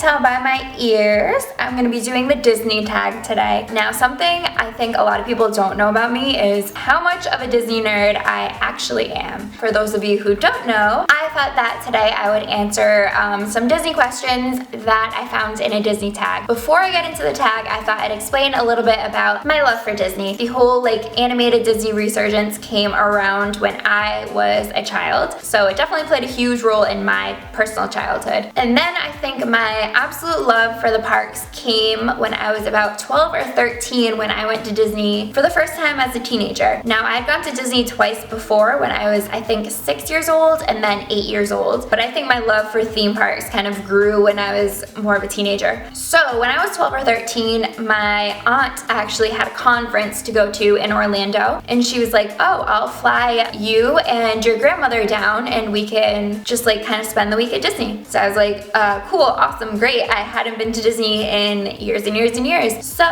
tell by my ears, I'm gonna be doing the Disney tag today. Now, something I think a lot of people don't know about me is how much of a Disney nerd I actually am. For those of you who don't know, I thought that today I would answer some Disney questions that I found in a Disney tag. Before I get into the tag, I thought I'd explain a little bit about my love for Disney. The whole animated Disney resurgence came around when I was a child, so it definitely played a huge role in my personal childhood. And then I think my absolute love for the parks came when I was about 12 or 13 when I went to Disney for the first time as a teenager. Now, I had gone to Disney twice before when I was, I think, 6 years old and then 8 years old, but I think my love for theme parks kind of grew when I was more of a teenager. So when I was 12 or 13, my aunt actually had a conference to go to in Orlando, and she was like, oh, I'll fly you and your grandmother down and we can just kind of spend the week at Disney. So I was like, cool, awesome, great. I hadn't been to Disney in years and years and years. So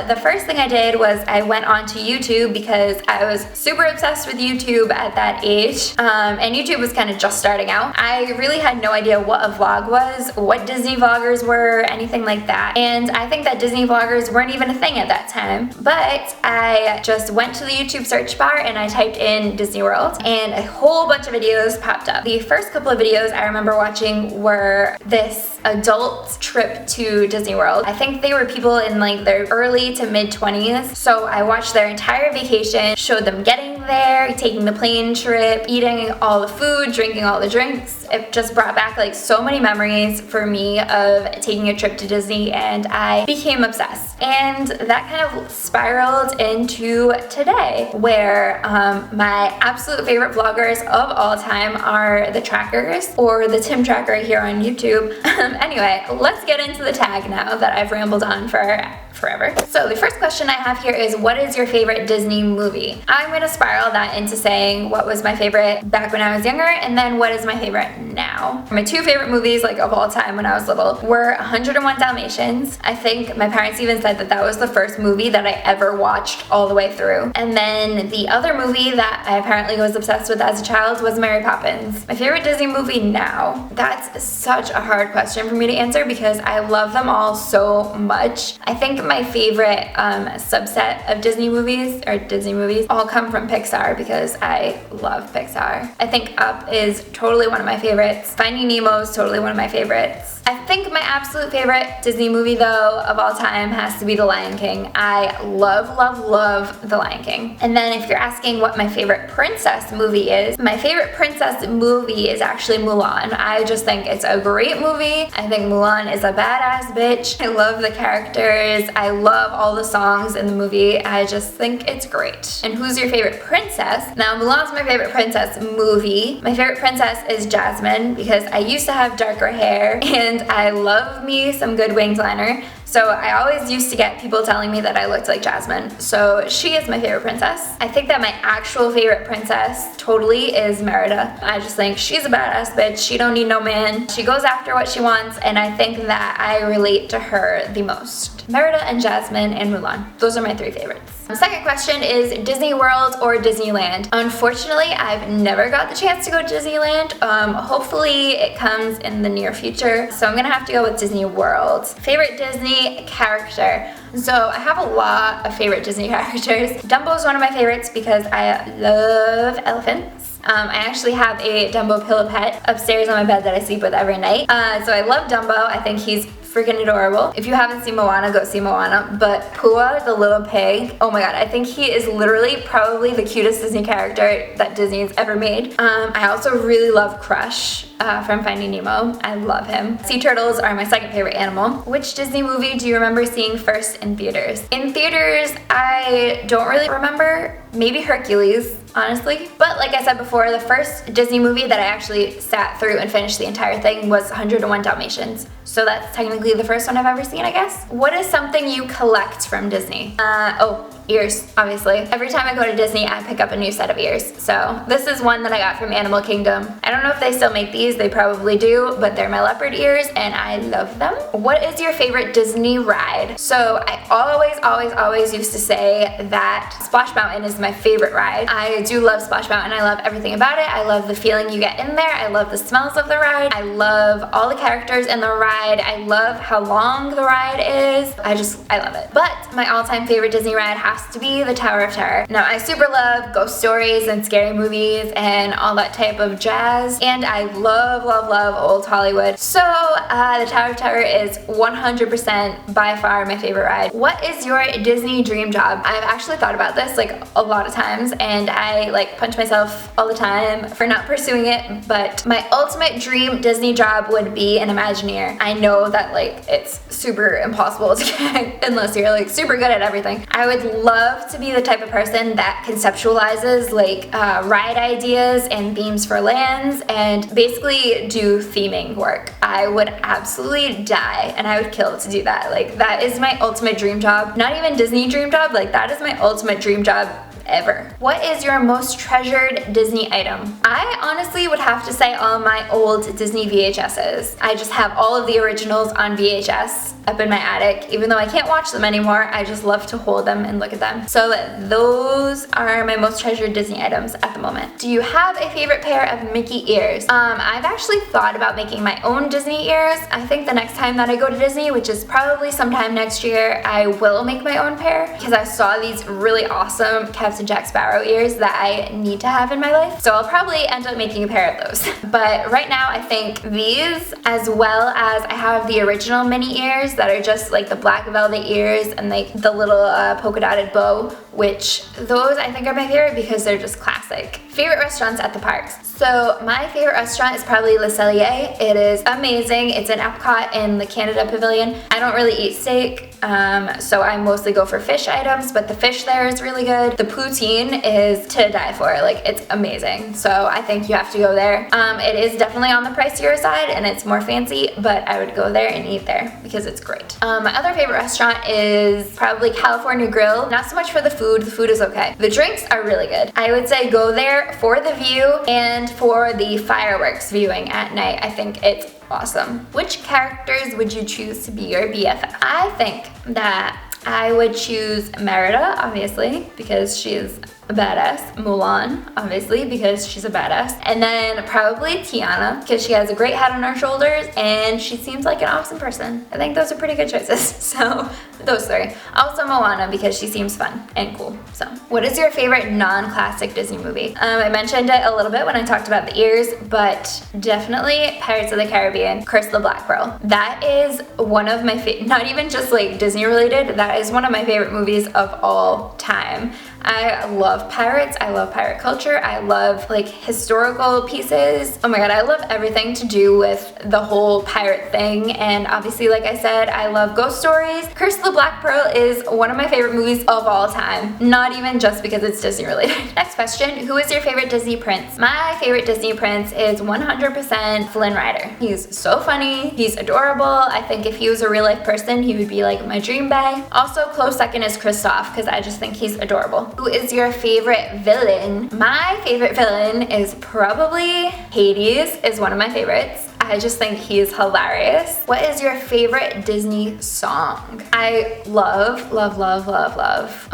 the first thing I did was I went onto YouTube because I was super obsessed with YouTube at that age, and YouTube was kind of just starting out. I really had no idea what a vlog was, what Disney vloggers were, anything like that. And I think that Disney vloggers weren't even a thing at that time, but I just went to the YouTube search bar and I typed in Disney World and a whole bunch of videos popped up. The first couple of videos I remember watching were this adult trip to Disney World. I think they were people in their early to mid 20s. So I watched their entire vacation, showed them getting there, taking the plane trip, eating all the food, drinking all the drinks. It just brought back so many memories for me of taking a trip to Disney, and I became obsessed. And that kind of spiraled into today, where my absolute favorite vloggers of all time are the Trackers, or the Tim Tracker here on YouTube. Anyway, let's get into the tag now that I've rambled on for forever. So the first question I have here is, what is your favorite Disney movie? I'm gonna spiral that into saying what was my favorite back when I was younger, and then what is my favorite now. My two favorite movies of all time when I was little were 101 Dalmatians. I think my parents even said that that was the first movie that I ever watched all the way through. And then the other movie that I apparently was obsessed with as a child was Mary Poppins. My favorite Disney movie now? That's such a hard question for me to answer because I love them all so much. I think my favorite subset of Disney movies all come from Pixar because I love Pixar. I think Up is totally one of my favorites. Finding Nemo is totally one of my favorites. I think my absolute favorite Disney movie though of all time has to be The Lion King. I love, love, love The Lion King. And then if you're asking what my favorite princess movie is, my favorite princess movie is actually Mulan. I just think it's a great movie. I think Mulan is a badass bitch. I love the characters. I love all the songs in the movie. I just think it's great. And who's your favorite princess? Now, Mulan's my favorite princess movie. My favorite princess is Jasmine because I used to have darker hair and I love me some good winged liner. So I always used to get people telling me that I looked like Jasmine. So she is my favorite princess. I think that my actual favorite princess totally is Merida. I just think she's a badass bitch. She don't need no man. She goes after what she wants, and I think that I relate to her the most. Merida and Jasmine and Mulan. Those are my three favorites. The second question is Disney World or Disneyland? Unfortunately, I've never got the chance to go to Disneyland. Hopefully it comes in the near future. So I'm gonna have to go with Disney World. Favorite Disney character? So I have a lot of favorite Disney characters. Dumbo is one of my favorites because I love elephants. I actually have a Dumbo pillow pet upstairs on my bed that I sleep with every night. So I love Dumbo. I think he's freaking adorable. If you haven't seen Moana, go see Moana. But Pua, the little pig, oh my god, I think he is literally probably the cutest Disney character that Disney's ever made. I also really love Crush from Finding Nemo. I love him. Sea turtles are my second favorite animal. Which Disney movie do you remember seeing first in theaters? In theaters, I don't really remember. Maybe Hercules, honestly. But like I said before, the first Disney movie that I actually sat through and finished the entire thing was 101 Dalmatians. So that's technically the first one I've ever seen, I guess. What is something you collect from Disney? Oh, ears, obviously. Every time I go to Disney, I pick up a new set of ears. So this is one that I got from Animal Kingdom. I don't know if they still make these, they probably do, but they're my leopard ears and I love them. What is your favorite Disney ride? So I always used to say that Splash Mountain is my favorite ride. I do love Splash Mountain. I love everything about it. I love the feeling you get in there. I love the smells of the ride. I love all the characters in the ride. I love how long the ride is. I love it. But my all-time favorite Disney ride has to be the Tower of Terror. Now, I super love ghost stories and scary movies and all that type of jazz, and I love old Hollywood. So the Tower of Terror is 100% by far my favorite ride. What is your Disney dream job? I've actually thought about this like a lot of times, and I like punch myself all the time for not pursuing it, but my ultimate dream Disney job would be an Imagineer. I know that like it's super impossible to get unless you're like super good at everything. I would love to be the type of person that conceptualizes like ride ideas and themes for lands and basically do theming work. I would absolutely die and I would kill to do that. Like that is my ultimate dream job. Not even Disney dream job, like that is my ultimate dream job ever. What is your most treasured Disney item? I honestly would have to say all my old Disney VHSs. I just have all of the originals on VHS up in my attic. Even though I can't watch them anymore, I just love to hold them and look at them. So those are my most treasured Disney items at the moment. Do you have a favorite pair of Mickey ears? I've actually thought about making my own Disney ears. I think the next time that I go to Disney, which is probably sometime next year, I will make my own pair because I saw these really awesome Captain Jack Sparrow ears that I need to have in my life. So I'll probably end up making a pair of those. But right now I think these, as well as I have the original mini ears that are just like the black velvet ears and like the little polka dotted bow, which those I think are my favorite because they're just classic. Favorite restaurants at the parks. So my favorite restaurant is probably Le Cellier. It is amazing. It's in Epcot in the Canada Pavilion. I don't really eat steak, so I mostly go for fish items, but the fish there is really good. The poutine is to die for. Like, it's amazing. So I think you have to go there. It is definitely on the pricier side and it's more fancy, but I would go there and eat there because it's great. My other favorite restaurant is probably California Grill. Not so much for the food is okay. The drinks are really good. I would say go there for the view and for the fireworks viewing at night. I think it's awesome. Which characters would you choose to be your BFF? I think that I would choose Merida, obviously, because she is a badass. Mulan, obviously, because she's a badass. And then probably Tiana, because she has a great head on her shoulders and she seems like an awesome person. I think those are pretty good choices. So those three. Also Moana, because she seems fun and cool. So what is your favorite non-classic Disney movie? I mentioned it a little bit when I talked about the ears, but definitely Pirates of the Caribbean, Curse of the Black Pearl. That is one of my not even just like Disney related, that is one of my favorite movies of all time. I love pirates, I love pirate culture, I love like historical pieces. Oh my god, I love everything to do with the whole pirate thing, and obviously, like I said, I love ghost stories. Curse of the Black Pearl is one of my favorite movies of all time, not even just because it's Disney related. Next question, who is your favorite Disney prince? My favorite Disney prince is 100% Flynn Rider. He's so funny, he's adorable. I think if he was a real life person, he would be like my dream bae. Also, close second is Kristoff, because I just think he's adorable. Who is your favorite villain? My favorite villain is probably Hades, is one of my favorites. I just think he's hilarious. What is your favorite Disney song? I love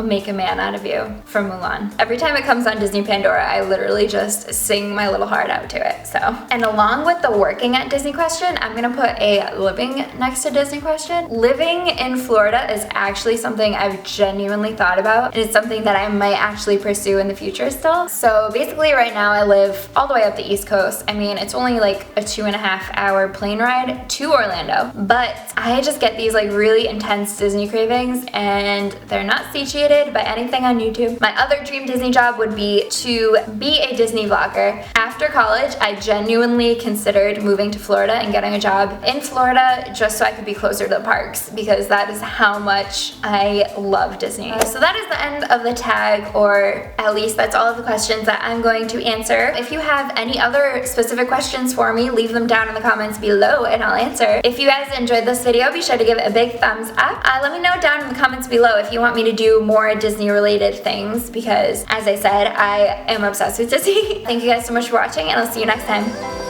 Make a Man Out of You from Mulan. Every time it comes on Disney Pandora, I literally just sing my little heart out to it. So, and along with the working at Disney question, I'm gonna put a living next to Disney question. Living in Florida is actually something I've genuinely thought about, and it's something that I might actually pursue in the future still. So basically right now I live all the way up the East Coast. I mean, it's only like a 2.5-hour plane ride to Orlando, but I just get these like really intense Disney cravings, and they're not satiated by anything on YouTube. My other dream Disney job would be to be a Disney vlogger. After After college, I genuinely considered moving to Florida and getting a job in Florida just so I could be closer to the parks, because that is how much I love Disney. So that is the end of the tag, or at least that's all of the questions that I'm going to answer. If you have any other specific questions for me, leave them down in the comments below and I'll answer. If you guys enjoyed this video, be sure to give it a big thumbs up. Let me know down in the comments below if you want me to do more Disney related things, because as I said, I am obsessed with Disney. Thank you guys so much for watching, and I'll see you next time.